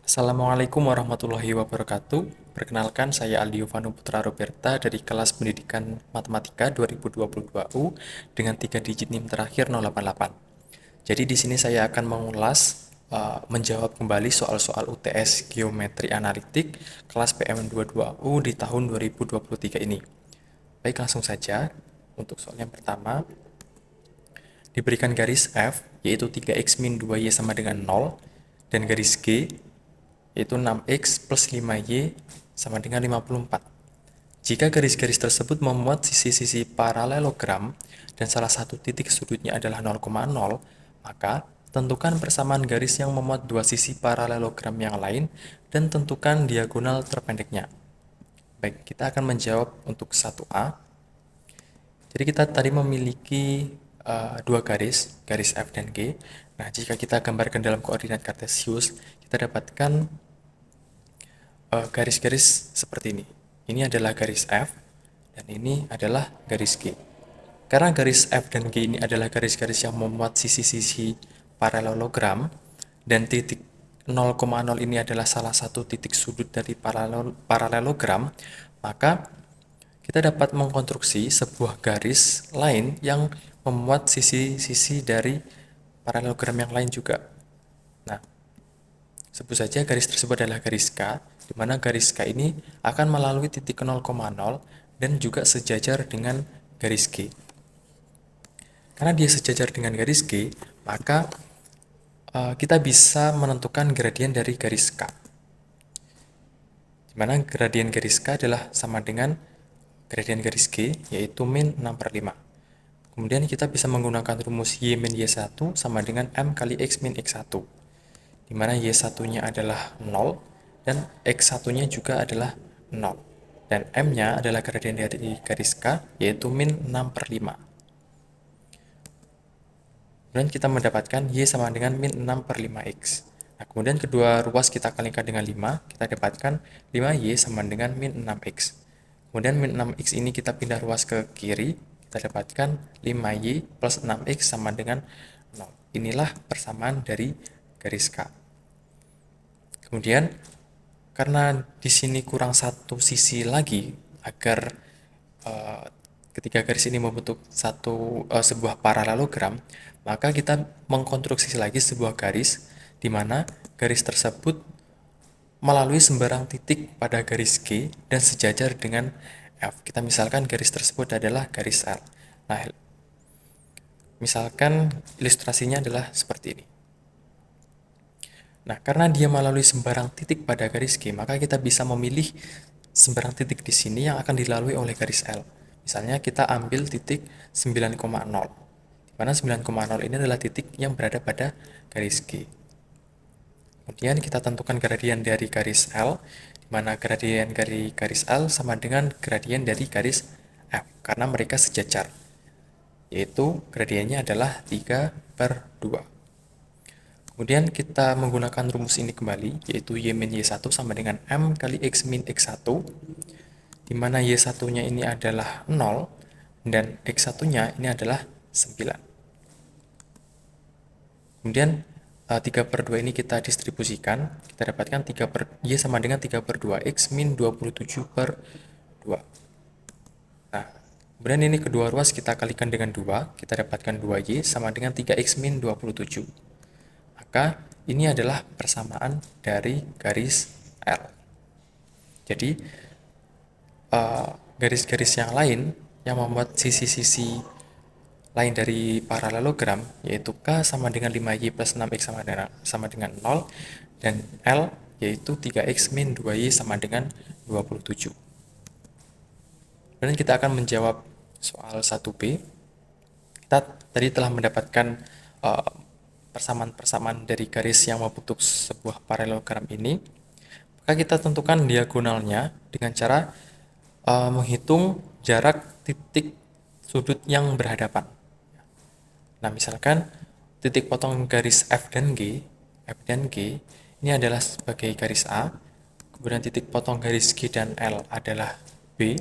Assalamualaikum warahmatullahi wabarakatuh. Perkenalkan, saya Aldio Vanu Putra Roberta dari kelas Pendidikan Matematika 2022 U dengan 3 digit NIM terakhir 088. Jadi di sini saya akan mengulas menjawab kembali soal-soal UTS Geometri Analitik kelas PM22 U di tahun 2023 ini. Baik, langsung saja. Untuk soal yang pertama, diberikan garis F, yaitu 3x min 2y sama dengan 0, dan garis G, yaitu 6x plus 5y sama dengan 54. Jika garis-garis tersebut memuat sisi-sisi paralelogram dan salah satu titik sudutnya adalah 0,0, maka tentukan persamaan garis yang memuat dua sisi paralelogram yang lain dan tentukan diagonal terpendeknya. Baik, kita akan menjawab untuk 1A. Jadi kita tadi memiliki dua garis, garis F dan G. Nah, jika kita gambarkan dalam koordinat kartesius, kita dapatkan garis-garis seperti ini. Ini adalah garis F, dan ini adalah garis G. Karena garis F dan G ini adalah garis-garis yang memuat sisi-sisi paralelogram, dan titik 0,0 ini adalah salah satu titik sudut dari paralelogram, maka kita dapat mengkonstruksi sebuah garis lain yang memuat sisi-sisi dari paralelogram yang lain juga. Nah, sebut saja garis tersebut adalah garis K, di mana garis K ini akan melalui titik 0,0 dan juga sejajar dengan garis G. Karena dia sejajar dengan garis G, maka kita bisa menentukan gradien dari garis K. Di mana gradien garis K adalah sama dengan gradien garis G, yaitu min 6/5. Kemudian kita bisa menggunakan rumus Y min Y1 sama dengan M kali X min X1, di mana Y1-nya adalah 0 dan X1-nya juga adalah 0. Dan M-nya adalah gradien dari garis K, yaitu min 6/5. Kemudian kita mendapatkan Y sama dengan min 6/5X. Nah, kemudian kedua ruas kita kalikan dengan 5, kita dapatkan 5Y sama dengan min 6X. Kemudian min 6X ini kita pindah ruas ke kiri, kita dapatkan 5Y plus 6X sama dengan 0. Inilah persamaan dari garis K. Kemudian, karena di sini kurang satu sisi lagi agar ketika garis ini membentuk sebuah paralelogram, maka kita mengkonstruksi lagi sebuah garis di mana garis tersebut melalui sembarang titik pada garis G dan sejajar dengan F. Kita misalkan garis tersebut adalah garis L. Nah, misalkan ilustrasinya adalah seperti ini. Nah, karena dia melalui sembarang titik pada garis G, maka kita bisa memilih sembarang titik di sini yang akan dilalui oleh garis L. Misalnya kita ambil titik 9,0, di mana 9,0 ini adalah titik yang berada pada garis G. Kemudian kita tentukan gradien dari garis L, di mana gradien dari garis L sama dengan gradien dari garis F, karena mereka sejajar, yaitu gradiennya adalah 3/2. Kemudian kita menggunakan rumus ini kembali, yaitu Y min Y1 sama dengan M kali X min X1, di mana Y1-nya ini adalah 0 dan X1-nya ini adalah 9. Kemudian 3/2 ini kita distribusikan, kita dapatkan Y sama dengan 3/2 X min 27/2. Nah, kemudian ini kedua ruas kita kalikan dengan 2, kita dapatkan 2Y sama dengan 3X min 27. Maka ini adalah persamaan dari garis L. Jadi, garis-garis yang lain yang membuat sisi-sisi lain dari paralelogram, yaitu K sama dengan 5Y plus 6X sama dengan 0, dan L yaitu 3X min 2Y sama dengan 27. Kemudian kita akan menjawab soal 1B. Kita tadi telah mendapatkan persamaan-persamaan dari garis yang membentuk sebuah paralelogram ini. Maka kita tentukan diagonalnya dengan cara menghitung jarak titik sudut yang berhadapan. Nah, misalkan titik potong garis F dan G ini adalah sebagai garis A, kemudian titik potong garis G dan L adalah B,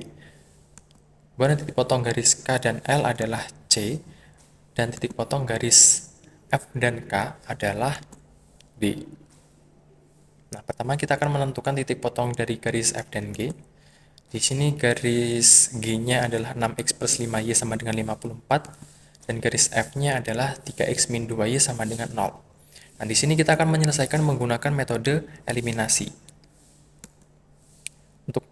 kemudian titik potong garis K dan L adalah C, dan titik potong garis F dan K adalah D. Nah, pertama kita akan menentukan titik potong dari garis F dan G. Di sini garis G-nya adalah 6x plus 5y sama dengan 54, dan garis F-nya adalah 3x min 2y sama dengan 0. Nah, di sini kita akan menyelesaikan menggunakan metode eliminasi. Untuk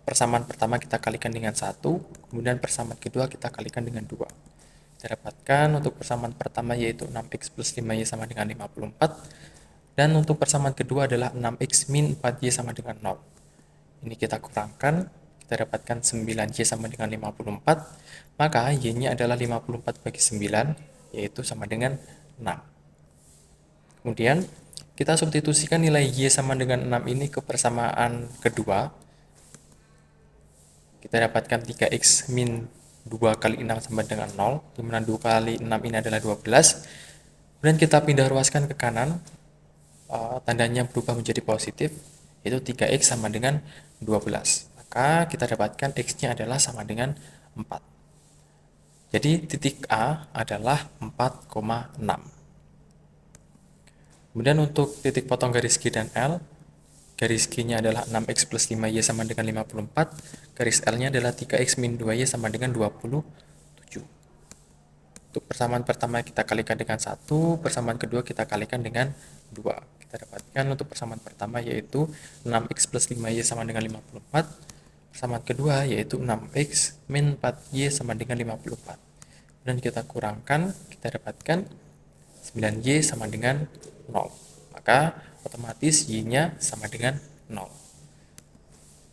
persamaan pertama kita kalikan dengan 1, kemudian persamaan kedua kita kalikan dengan 2. Kita dapatkan untuk persamaan pertama yaitu 6x plus 5y sama dengan 54, dan untuk persamaan kedua adalah 6x min 4y sama dengan 0. Ini kita kurangkan, kita dapatkan 9y sama dengan 54, maka y-nya adalah 54 bagi 9, yaitu sama dengan 6. Kemudian, kita substitusikan nilai y sama dengan 6 ini ke persamaan kedua. Kita dapatkan 3x min 2 kali 6 sama dengan 0, di mana 2 kali 6 ini adalah 12. Kemudian kita pindah ruaskan ke kanan, tandanya berubah menjadi positif, yaitu 3x sama dengan 12. Maka kita dapatkan x-nya adalah sama dengan 4. Jadi titik A adalah 4,6. Kemudian untuk titik potong garis G dan L, garis G-nya adalah 6x plus 5y sama dengan 54, garis L-nya adalah 3x min 2y sama dengan 27. Untuk persamaan pertama kita kalikan dengan 1, persamaan kedua kita kalikan dengan 2. Kita dapatkan untuk persamaan pertama yaitu 6x plus 5y sama dengan 54. Persamaan kedua yaitu 6x min 4y sama dengan 54. Dan kita kurangkan, kita dapatkan 9y sama dengan 0. Maka otomatis y-nya sama dengan 0.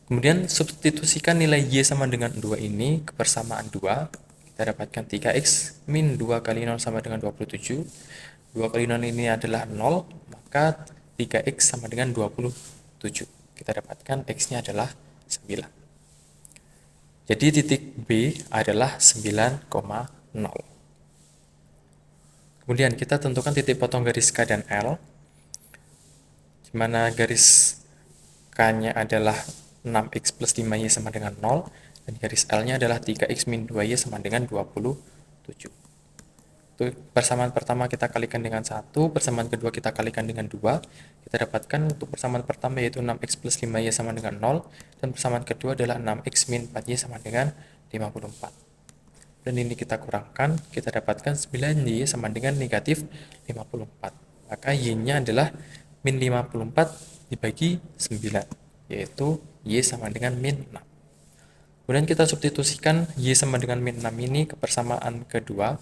Kemudian substitusikan nilai y sama dengan 2 ini ke persamaan 2. Kita dapatkan 3x min 2 kali 0 sama dengan 27. 2 kali 0 ini adalah 0, maka 3x sama dengan 27. Kita dapatkan x-nya adalah 9. Jadi titik B adalah 9,0. Kemudian kita tentukan titik potong garis K dan L, di mana garis K-nya adalah 6x plus 5y sama dengan 0, dan garis L-nya adalah 3x min 2y sama dengan 27. Untuk persamaan pertama kita kalikan dengan 1, persamaan kedua kita kalikan dengan 2. Kita dapatkan untuk persamaan pertama yaitu 6x plus 5y sama dengan 0, dan persamaan kedua adalah 6x min 4y sama dengan 54. Dan ini kita kurangkan, kita dapatkan 9y sama dengan negatif 54. Maka y-nya adalah min 54 dibagi 9, yaitu y sama dengan min 6. Kemudian kita substitusikan y sama dengan min 6 ini ke persamaan kedua.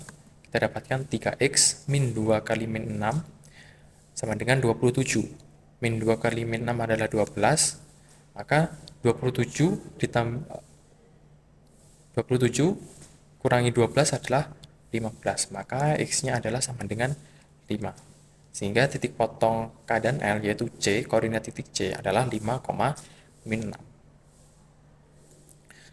Kita dapatkan 3x min 2 kali min 6 sama dengan 27. Min 2 kali min 6 adalah 12. Maka 27 kurangi 12 adalah 15. Maka x-nya adalah sama dengan 5. Sehingga titik potong K dan L yaitu C, koordinat titik C adalah 5, min 6.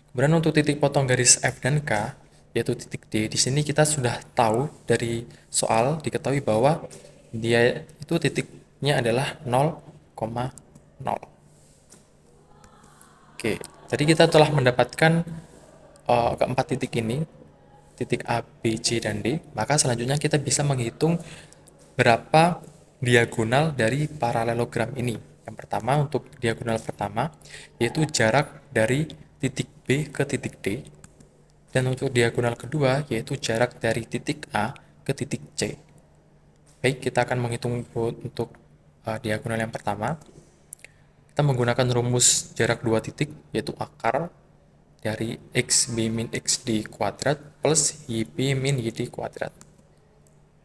Kemudian untuk titik potong garis F dan K yaitu titik D, di sini kita sudah tahu dari soal diketahui bahwa dia itu titiknya adalah 0,0. Oke, jadi kita telah mendapatkan keempat titik ini, titik A, B, C, dan D. Maka selanjutnya kita bisa menghitung berapa diagonal dari paralelogram ini. Yang pertama untuk diagonal pertama yaitu jarak dari titik B ke titik D. Dan untuk diagonal kedua yaitu jarak dari titik A ke titik C. Baik, kita akan menghitung untuk diagonal yang pertama. Kita menggunakan rumus jarak dua titik yaitu akar dari xb min xd kuadrat plus yb min yd kuadrat.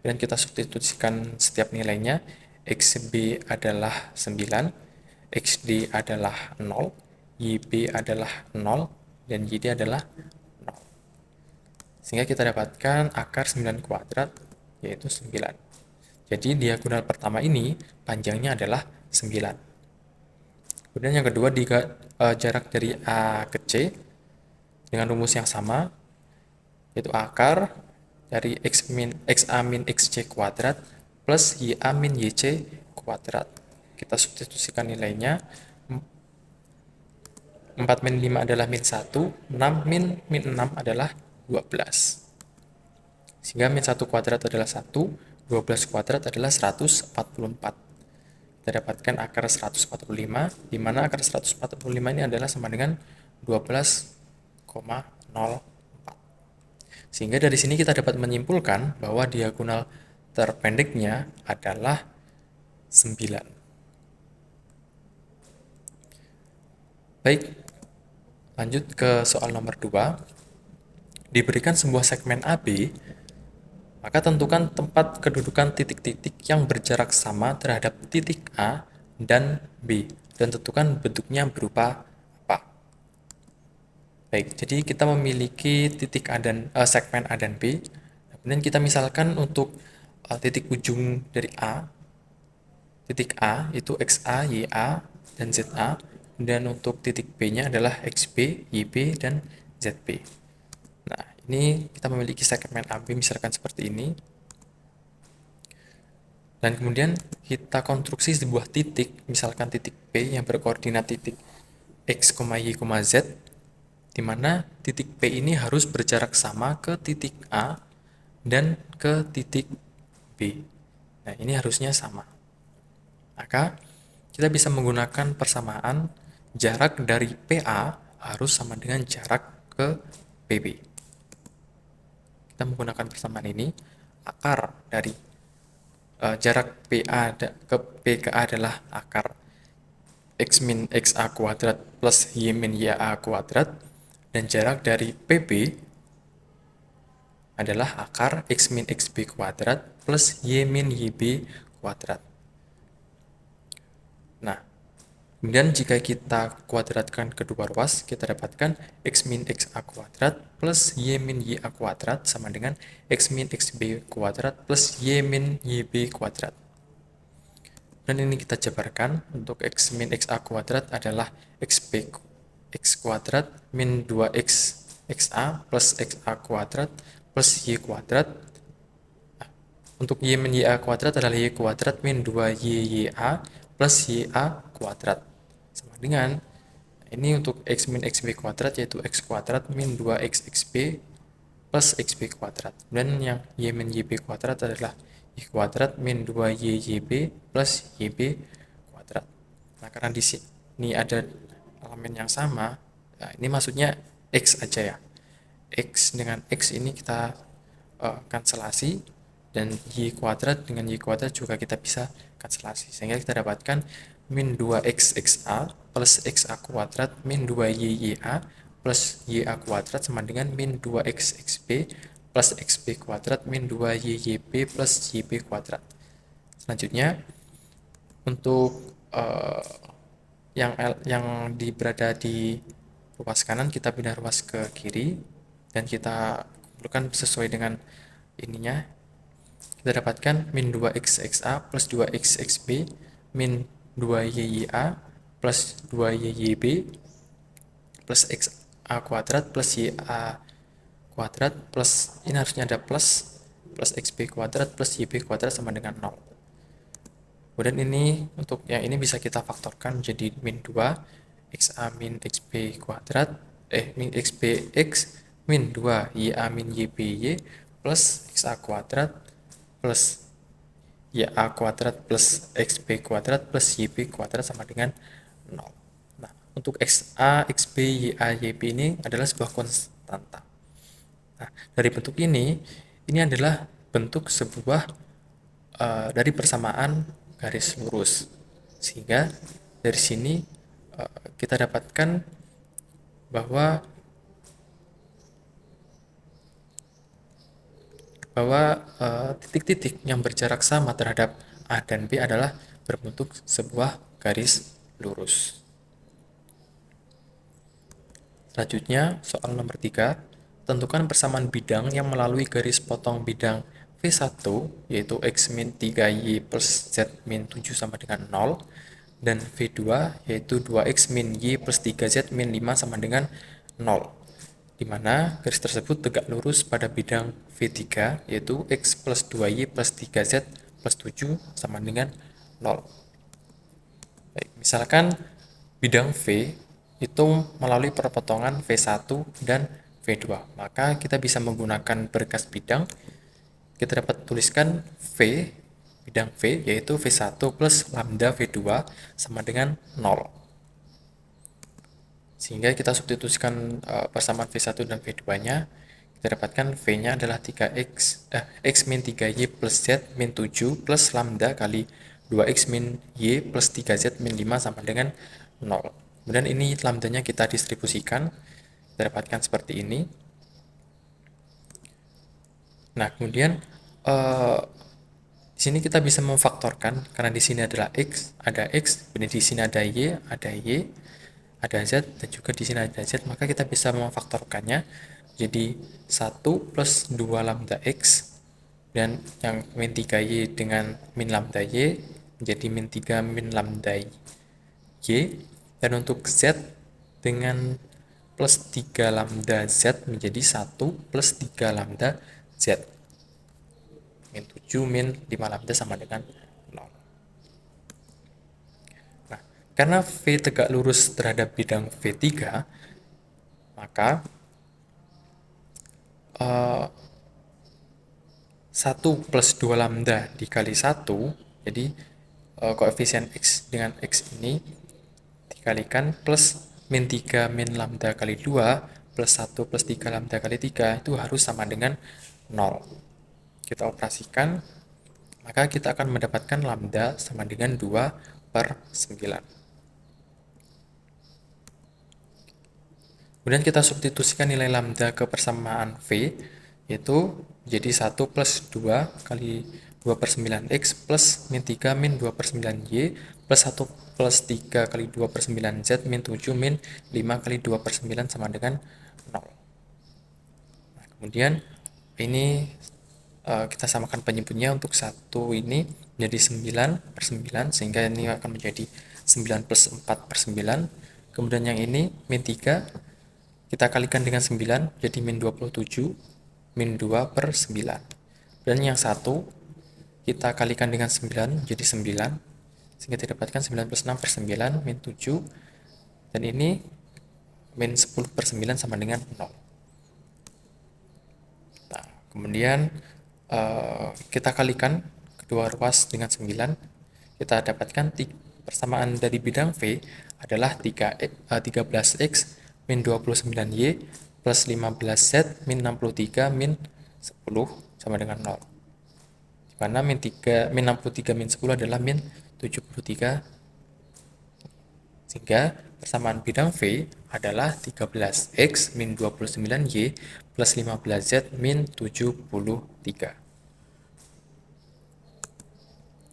Dan kita substitusikan setiap nilainya. xb adalah 9, xd adalah 0, yb adalah 0, dan yd adalah 0. Sehingga kita dapatkan akar 9 kuadrat, yaitu 9. Jadi diagonal pertama ini panjangnya adalah 9. Kemudian yang kedua, jarak dari A ke C dengan rumus yang sama, yaitu akar dari xa min xc kuadrat plus ya min yc kuadrat. Kita substitusikan nilainya. 4 min 5 adalah min 1, 6 min 6 adalah 12. Sehingga min 1 kuadrat adalah 1, 12 kuadrat adalah 144. kita dapatkan akar 145, di mana akar 145 ini adalah sama dengan 12,04. Sehingga dari sini kita dapat menyimpulkan bahwa diagonal terpendeknya adalah 9. Baik, lanjut ke soal nomor 2. Diberikan sebuah segmen AB, maka tentukan tempat kedudukan titik-titik yang berjarak sama terhadap titik A dan B, dan tentukan bentuknya berupa apa. Baik, jadi kita memiliki titik A dan segmen A dan B. Kemudian kita misalkan untuk titik ujung dari A, titik A itu XA, YA, dan ZA. Dan untuk titik B-nya adalah XB, YB, dan ZB. Nah, ini kita memiliki segmen AB misalkan seperti ini. Dan kemudian kita konstruksi sebuah titik, misalkan titik P yang berkoordinat titik X, Y, Z, di mana titik P ini harus berjarak sama ke titik A dan ke titik B. Nah, ini harusnya sama. Maka kita bisa menggunakan persamaan jarak dari PA harus sama dengan jarak ke PB. Kita menggunakan persamaan ini, akar dari jarak PA ke PKA adalah akar X min XA kuadrat plus Y min YA kuadrat, dan jarak dari PB adalah akar X min XB kuadrat plus Y min YB kuadrat. Nah, kemudian jika kita kuadratkan kedua ruas, kita dapatkan X min XA kuadrat plus Y min YA kuadrat sama dengan X min XB kuadrat plus Y min YB kuadrat. Dan ini kita jabarkan, untuk X min XA kuadrat adalah XB X kuadrat min 2X XA plus XA kuadrat plus Y kuadrat. Untuk Y min YA kuadrat adalah Y kuadrat min 2YYA plus YA kuadrat. Sama dengan, ini untuk X min XB kuadrat yaitu X kuadrat min 2XXB plus XB kuadrat. Dan yang Y min YB kuadrat adalah Y kuadrat min 2YYB plus YB kuadrat. Nah, karena di sini ada elemen yang sama, nah ini maksudnya X aja ya. X dengan X ini kita kanselasi, dan Y kuadrat dengan Y kuadrat juga kita bisa kanselasi, sehingga kita dapatkan min 2X XA plus XA kuadrat min 2YYA plus YA kuadrat sama dengan min 2X XB plus XB kuadrat min 2YYB plus YB kuadrat. Selanjutnya, untuk yang berada di ruas kanan, kita pindah ruas ke kiri, dan kita kumpulkan sesuai dengan ininya. Kita dapatkan min 2X XA plus 2X XB min 2YYA plus 2YYB plus XA kuadrat plus YA kuadrat plus, ini harusnya ada plus XB kuadrat plus YB kuadrat sama dengan 0. Kemudian ini, untuk yang ini bisa kita faktorkan menjadi min 2 XA min XB kuadrat min XBX min 2 YA min YBY plus XA kuadrat plus YA kuadrat plus XB kuadrat plus YB kuadrat sama dengan 0. Nah, untuk XA, XB, YA, YB ini adalah sebuah konstanta. Nah, dari bentuk ini adalah bentuk sebuah dari persamaan garis lurus. Sehingga dari sini kita dapatkan bahwa titik-titik yang berjarak sama terhadap A dan B adalah berbentuk sebuah garis lurus. Selanjutnya, soal nomor 3. Tentukan persamaan bidang yang melalui garis potong bidang V1, yaitu X min 3Y plus Z min 7 sama dengan 0, dan V2, yaitu 2X min Y plus 3Z min 5 sama dengan 0. Di mana garis tersebut tegak lurus pada bidang V3, yaitu X plus 2Y plus 3Z plus 7 sama dengan 0. Baik, misalkan bidang V itu melalui perpotongan V1 dan V2, maka kita bisa menggunakan berkas bidang. Kita dapat tuliskan V bidang V, yaitu V1 plus lambda V2 sama dengan 0. Sehingga kita substitusikan persamaan V1 dan V2-nya, kita dapatkan V-nya adalah X min 3Y plus Z min 7 plus lambda kali 2X min Y plus 3Z min 5 sama dengan 0. Kemudian ini lambdanya kita distribusikan, kita dapatkan seperti ini. Nah, kemudian di sini kita bisa memfaktorkan karena di sini adalah ada X, kemudian di sini ada Y, ada Z, dan juga di sini ada Z, maka kita bisa memfaktorkannya jadi 1 plus 2 lambda X, dan yang min 3Y dengan min lambda Y menjadi min 3 min lambda Y, dan untuk Z dengan plus 3 lambda Z menjadi 1 plus 3 lambda Z. Min 7 min 5 lambda sama dengan 0. Nah, karena V tegak lurus terhadap bidang V3, maka 1 plus 2 lambda dikali 1, jadi koefisien X dengan X ini dikalikan plus min 3 min lambda kali 2 plus 1 plus 3 lambda kali 3 itu harus sama dengan 0. Kita operasikan, maka kita akan mendapatkan lambda sama dengan 2/9. Kemudian kita substitusikan nilai lambda ke persamaan V, yaitu jadi 1 plus 2 kali 2/9X plus min 3 min 2/9Y plus 1 plus 3 kali 2/9Z min 7 min 5 kali 2/9 sama dengan 0. Nah, kemudian ini kita samakan penyebutnya, untuk 1 ini menjadi 9/9, sehingga ini akan menjadi 9 plus 4/9. Kemudian yang ini min 3 kita kalikan dengan 9, jadi min 27, min 2/9. Dan yang 1, kita kalikan dengan 9, jadi 9, sehingga didapatkan 9 plus 6/9, min 7, dan ini min 10/9 sama dengan 0. Nah, kemudian kita kalikan kedua ruas dengan 9, kita dapatkan persamaan dari bidang V adalah 13X min 29Y plus 15Z min 63 min 10 sama dengan 0. Di mana min 63 min 10 adalah min 73. Sehingga persamaan bidang V adalah 13X min 29Y plus 15Z min 73.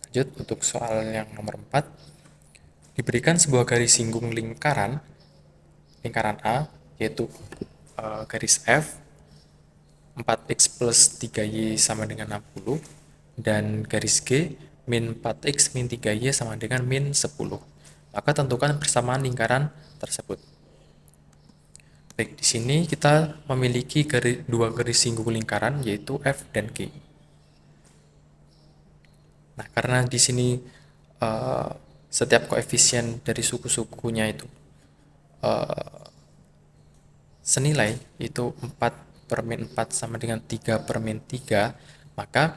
Lanjut untuk soal yang nomor 4. Diberikan sebuah garis singgung lingkaran A, yaitu garis F, 4X plus 3Y sama dengan 60, dan garis G, min 4X min 3Y sama dengan min 10. Maka tentukan persamaan lingkaran tersebut. Baik, di sini kita memiliki dua garis singgung lingkaran, yaitu F dan G. Nah, karena di sini setiap koefisien dari suku-sukunya itu senilai, itu 4/min 4 sama dengan 3/min 3, maka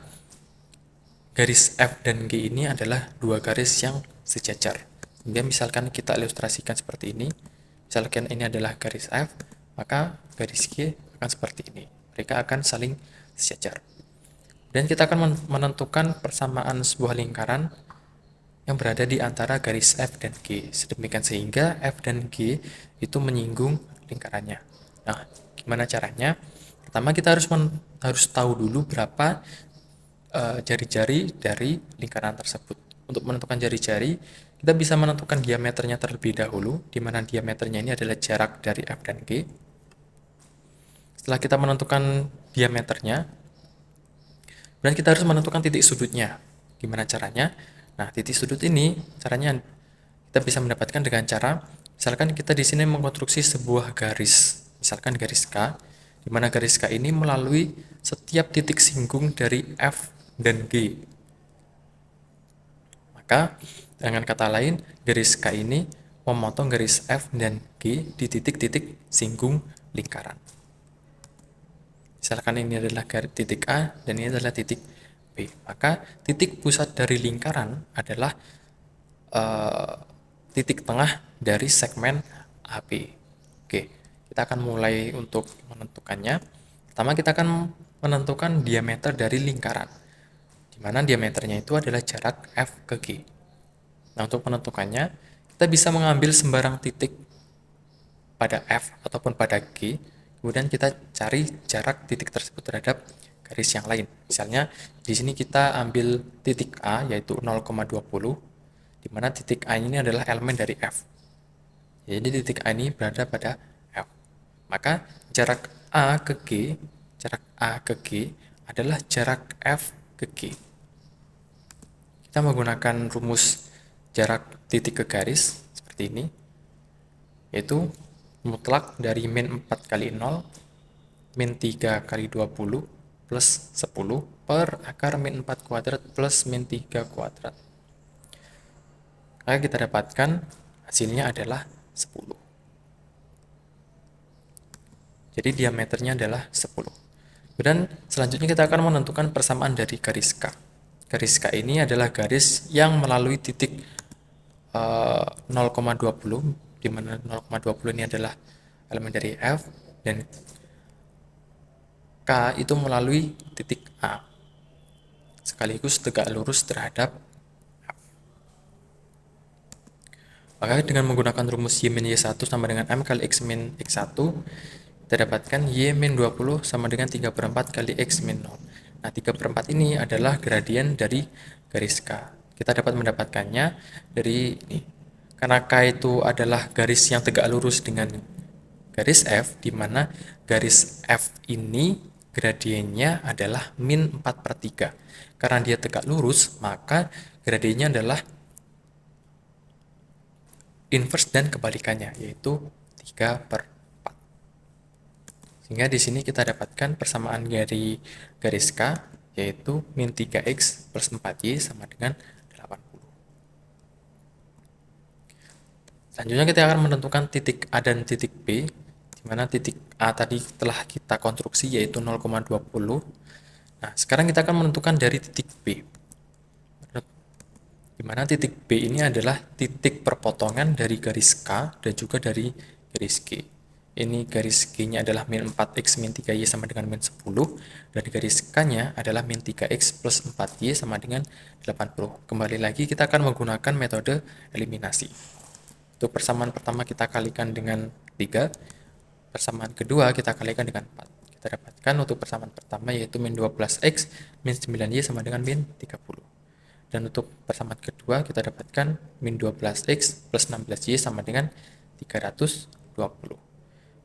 garis F dan G ini adalah dua garis yang sejajar. Sehingga misalkan kita ilustrasikan seperti ini, misalkan ini adalah garis F, maka garis G akan seperti ini. Mereka akan saling sejajar. Dan kita akan menentukan persamaan sebuah lingkaran yang berada di antara garis F dan G, sedemikian sehingga F dan G itu menyinggung lingkarannya. Nah, gimana caranya? Pertama, kita harus tahu dulu berapa jari-jari dari lingkaran tersebut. Untuk menentukan jari-jari, kita bisa menentukan diameternya terlebih dahulu, di mana diameternya ini adalah jarak dari F dan G. Setelah kita menentukan diameternya, dan kita harus menentukan titik sudutnya. Gimana caranya? Nah, titik sudut ini caranya kita bisa mendapatkan dengan cara, misalkan kita di sini mengkonstruksi sebuah garis, misalkan garis K, di mana garis K ini melalui setiap titik singgung dari F dan G. Maka dengan kata lain, garis K ini memotong garis F dan G di titik-titik singgung lingkaran. Misalkan ini adalah titik A dan ini adalah titik B. Maka titik pusat dari lingkaran adalah eh, titik tengah dari segmen AB. Oke, kita akan mulai untuk menentukannya. Pertama kita akan menentukan diameter dari lingkaran, di mana diameternya itu adalah jarak F ke G. Nah, untuk menentukannya, kita bisa mengambil sembarang titik pada F ataupun pada G, kemudian kita cari jarak titik tersebut terhadap garis yang lain. Misalnya, di sini kita ambil titik A, yaitu 0,20, di mana titik A ini adalah elemen dari F. Jadi titik A ini berada pada F. Maka jarak A ke G, jarak A ke G adalah jarak F ke G. Kita menggunakan rumus jarak titik ke garis seperti ini, yaitu mutlak dari min 4 kali 0, min 3 kali 20, plus 10 per akar min 4 kuadrat plus min 3 kuadrat. Maka kita dapatkan hasilnya adalah 10. Jadi diameternya adalah 10. Dan selanjutnya kita akan menentukan persamaan dari garis K. Garis K ini adalah garis yang melalui titik 0,20, di mana 0,20 ini adalah elemen dari F, dan K itu melalui titik A, sekaligus tegak lurus terhadap F. Maka dengan menggunakan rumus Y min Y1 sama dengan M kali X min X1, kita dapatkan Y min 20 sama dengan 3/4 kali X min 0. Nah, 3/4 ini adalah gradien dari garis K. Kita dapat mendapatkannya dari ini. Karena K itu adalah garis yang tegak lurus dengan garis F, di mana garis F ini gradiennya adalah min 4/3. Karena dia tegak lurus, maka gradiennya adalah inverse dan kebalikannya, yaitu 3/4. Sehingga di sini kita dapatkan persamaan dari garis K, yaitu min 3x plus 4y sama dengan 80. Selanjutnya kita akan menentukan titik A dan titik B, di mana titik A tadi telah kita konstruksi yaitu 0,20. Nah, sekarang kita akan menentukan dari titik B, di mana titik B ini adalah titik perpotongan dari garis K dan juga dari garis G. Ini garis G-nya adalah min 4x min 3y sama dengan min 10, dan garis K-nya adalah min 3x plus 4y sama dengan 80. Kembali lagi kita akan menggunakan metode eliminasi. Untuk persamaan pertama kita kalikan dengan 3, persamaan kedua kita kalikan dengan 4. Kita dapatkan untuk persamaan pertama yaitu min 12x min 9y sama dengan min 30. Dan untuk persamaan kedua kita dapatkan min 12x plus 16y sama dengan 320.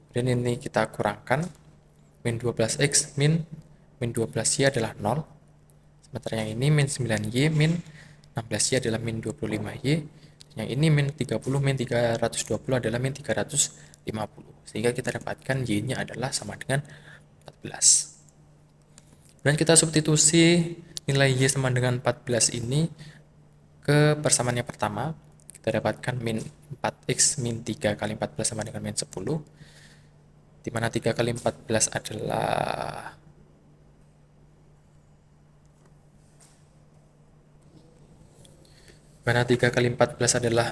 Dan ini kita kurangkan, min 12x min 12y adalah 0, sementara yang ini min 9y min 16y adalah min 25y, yang ini min 30 min 320 adalah min 350, sehingga kita dapatkan y-nya adalah sama dengan 14. Dan kita substitusi nilai y sama dengan 14 ini ke persamaan yang pertama, kita dapatkan min 4x min 3 kali 14 sama dengan min 10, di mana 3 kali 14 adalah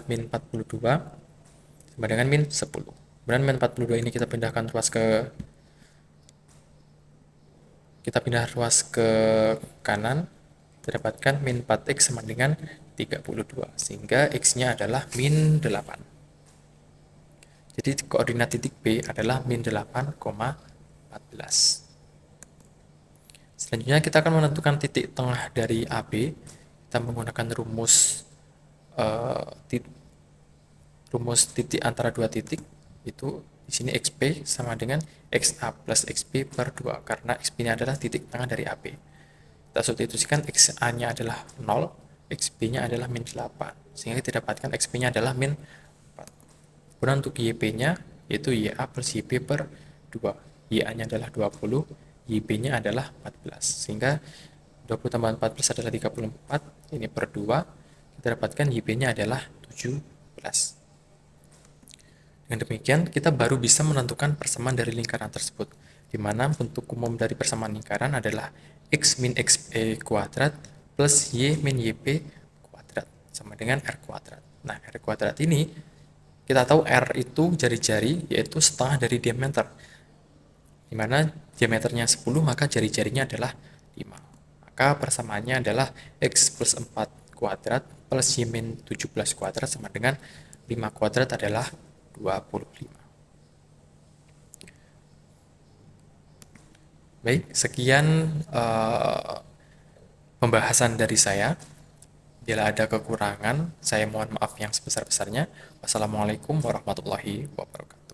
min 42 sama dengan min 10. Kemudian min 42 ini kita pindah ruas ke kanan, kita dapatkan min 4x sama dengan 32, sehingga x-nya adalah min 8. Jadi koordinat titik B adalah min 8,14. Selanjutnya kita akan menentukan titik tengah dari AB. Kita menggunakan rumus titik antara dua titik, itu di sini XP sama dengan XA plus XB per 2, karena XP ini adalah titik tengah dari AB. Kita substitusikan XA-nya adalah 0, XB-nya adalah min 8, sehingga kita dapatkan XP-nya adalah min 4. Kemudian untuk YP-nya yaitu YA plus YP per 2. YA-nya adalah 20, YB-nya adalah 14. Sehingga 20 tambah 14 adalah 34, ini per 2. Kita dapatkan YB-nya adalah 17. Dengan demikian, kita baru bisa menentukan persamaan dari lingkaran tersebut, di mana bentuk umum dari persamaan lingkaran adalah X min XP kuadrat plus Y min YP kuadrat sama dengan R kuadrat. Nah, R kuadrat ini kita tahu R itu jari-jari, yaitu setengah dari diameter. Di mana diameternya 10, maka jari-jarinya adalah 5. Maka persamaannya adalah X plus 4 kuadrat plus Y min 17 kuadrat sama dengan 5 kuadrat adalah 25. Baik, sekian pembahasan dari saya. Bila ada kekurangan, saya mohon maaf yang sebesar-besarnya. Wassalamualaikum warahmatullahi wabarakatuh.